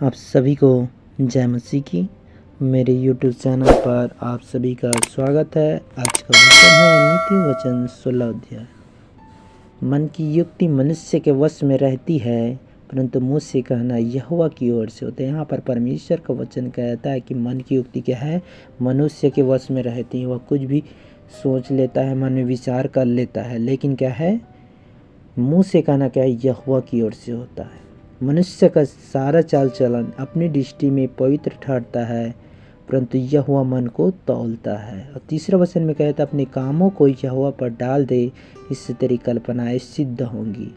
आप सभी को जय मसीह की। मेरे YouTube चैनल पर आप सभी का स्वागत है। आज का वचन है नीति वचन 16 अध्याय। मन की युक्ति मनुष्य के वश में रहती है, परंतु मुँह से कहना यहोवा की ओर से होता है। यहाँ पर परमेश्वर का वचन कहता है कि मन की युक्ति क्या है, मनुष्य के वश में रहती है। वह कुछ भी सोच लेता है, मन में विचार कर लेता है, लेकिन क्या है, मुँह से कहना क्या है, यहोवा की ओर से होता है। मनुष्य का सारा चाल चलन अपनी दृष्टि में पवित्र ठहरता है, परंतु यहोवा मन को तौलता है। और तीसरा वचन में कहता है, अपने कामों को यहोवा पर डाल दे, इससे तेरी कल्पनाएं सिद्ध होंगी।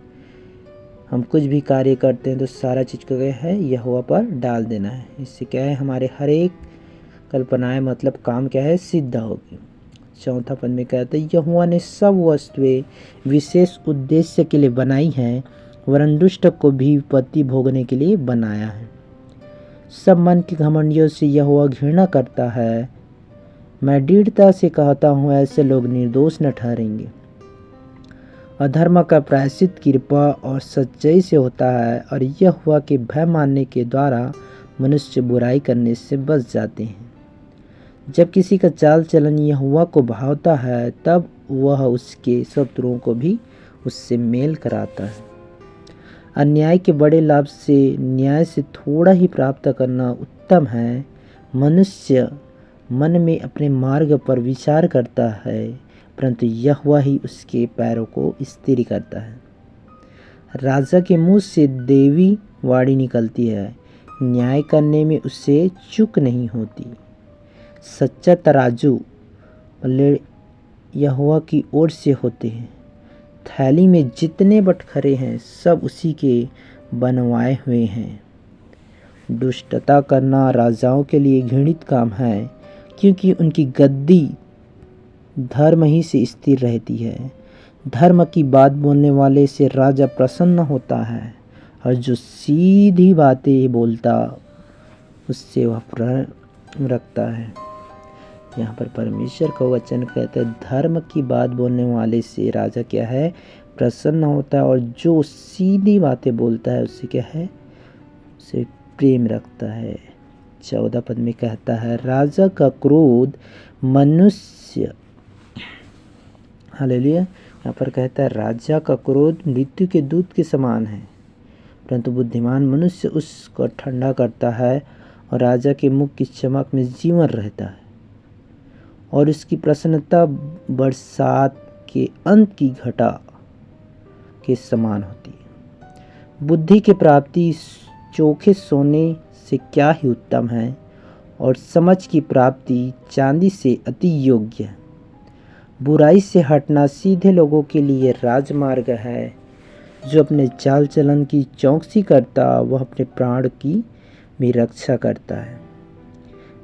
हम कुछ भी कार्य करते हैं तो सारा चीज़ को क्या है, यहोवा पर डाल देना है। इससे क्या है, हमारे हर एक कल्पनाएं मतलब काम क्या है, सिद्ध होगी। चौथा पद में कहते हैं, यहोवा ने सब वस्तुएं विशेष उद्देश्य के लिए बनाई हैं, वरन दुष्ट को भी विपत्ति भोगने के लिए बनाया है। सब मन की घमंडियों से यहोवा घृणा करता है। मैं दृढ़ता से कहता हूँ, ऐसे लोग निर्दोष न ठहरेंगे। अधर्म का प्रायश्चित कृपा और सच्चाई से होता है, और यहोवा के भय मानने के द्वारा मनुष्य बुराई करने से बच जाते हैं। जब किसी का चाल चलन यहोवा को भावता है, तब वह उसके शत्रुओं को भी उससे मेल कराता है। अन्याय के बड़े लाभ से न्याय से थोड़ा ही प्राप्त करना उत्तम है। मनुष्य मन में अपने मार्ग पर विचार करता है, परंतु यहोवा ही उसके पैरों को स्थिर करता है। राजा के मुंह से देवी वाणी निकलती है, न्याय करने में उसे चूक नहीं होती। सच्चा तराजू पल्ले यहोवा की ओर से होते हैं। थैली में जितने बटखरे हैं, सब उसी के बनवाए हुए हैं। दुष्टता करना राजाओं के लिए घृणित काम है, क्योंकि उनकी गद्दी धर्म ही से स्थिर रहती है। धर्म की बात बोलने वाले से राजा प्रसन्न होता है, और जो सीधी बातें बोलता उससे वह प्रेम रखता है। यहाँ पर परमेश्वर का वचन कहता है, धर्म की बात बोलने वाले से राजा क्या है, प्रसन्न होता है, और जो सीधी बातें बोलता है उससे क्या है, उसे प्रेम रखता है। 14 पद में कहता है, राजा का क्रोध मनुष्य, हालेलुया, यहाँ पर कहता है राजा का क्रोध मृत्यु के दूत के समान है, परंतु बुद्धिमान मनुष्य उसको ठंडा करता है। और राजा के मुख की चमक में जीवन रहता है, और उसकी प्रसन्नता बरसात के अंत की घटा के समान होती है। बुद्धि की प्राप्ति चोखे सोने से क्या ही उत्तम है, और समझ की प्राप्ति चांदी से अति योग्य है। बुराई से हटना सीधे लोगों के लिए राजमार्ग है। जो अपने चाल चलन की चौकसी करता, वह अपने प्राण की भी रक्षा करता है।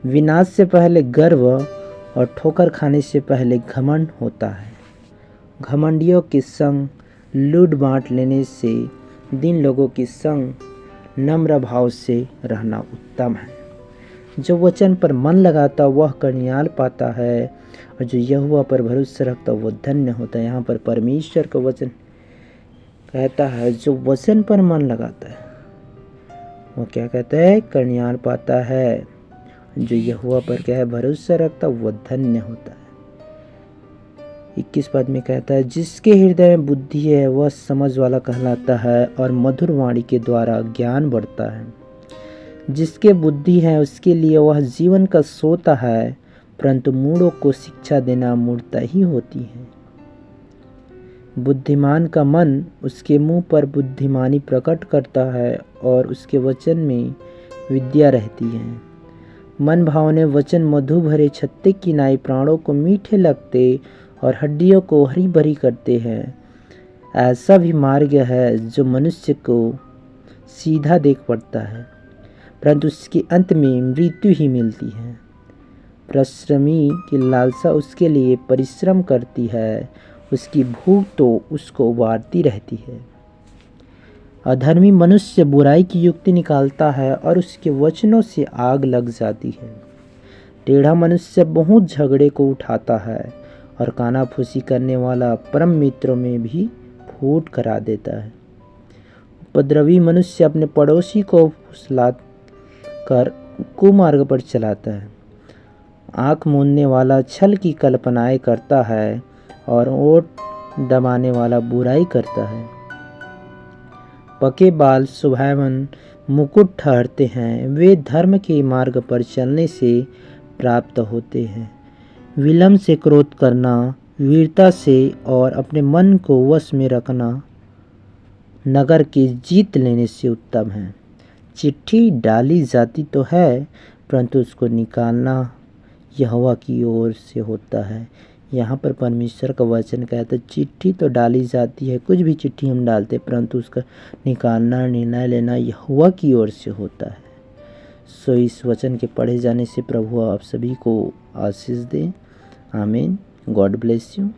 विनाश से पहले गर्व और ठोकर खाने से पहले घमंड होता है। घमंडियों के संग लूट बांट लेने से दीन लोगों के संग नम्र भाव से रहना उत्तम है। जो वचन पर मन लगाता वह कल्याण पाता है, और जो यहोवा पर भरोसा रखता वह धन्य होता है। यहाँ पर परमेश्वर का वचन कहता है, जो वचन पर मन लगाता है वो क्या कहता है, कल्याण पाता है। जो यहोवा पर क्या है, भरोसा रखता वह धन्य होता है। 21 पद में कहता है, जिसके हृदय में बुद्धि है वह समझ वाला कहलाता है, और मधुर वाणी के द्वारा ज्ञान बढ़ता है। जिसके बुद्धि है उसके लिए वह जीवन का सोता है, परंतु मूढ़ों को शिक्षा देना मूढ़ता ही होती है। बुद्धिमान का मन उसके मुंह पर बुद्धिमानी प्रकट करता है, और उसके वचन में विद्या रहती है। मन भावने वचन मधु भरे छत्ते की नाई प्राणों को मीठे लगते, और हड्डियों को हरी भरी करते हैं। ऐसा भी मार्ग है जो मनुष्य को सीधा देख पड़ता है, परंतु उसके अंत में मृत्यु ही मिलती है। परिश्रमी की लालसा उसके लिए परिश्रम करती है, उसकी भूख तो उसको उबारती रहती है। अधर्मी मनुष्य बुराई की युक्ति निकालता है, और उसके वचनों से आग लग जाती है। टेढ़ा मनुष्य बहुत झगड़े को उठाता है, और कानाफूसी करने वाला परम मित्रों में भी फूट करा देता है। उपद्रवी मनुष्य अपने पड़ोसी को फुसला कर कुमार्ग पर चलाता है। आँख मूंदने वाला छल की कल्पनाएं करता है और ओठ दबाने वाला बुराई करता है। पके बाल सुहावन मुकुट ठहरते हैं, वे धर्म के मार्ग पर चलने से प्राप्त होते हैं। विलंब से क्रोध करना वीरता से और अपने मन को वश में रखना नगर की जीत लेने से उत्तम है। चिट्ठी डाली जाती तो है, परंतु उसको निकालना यहोवा की ओर से होता है। यहाँ पर परमेश्वर का वचन कहता है चिट्ठी तो डाली जाती है, कुछ भी चिट्ठी हम डालते, परंतु उसका निकालना, निर्णय लेना यहोवा की ओर से होता है। सो इस वचन के पढ़े जाने से प्रभु आप सभी को आशीष दे। आमीन। God bless you.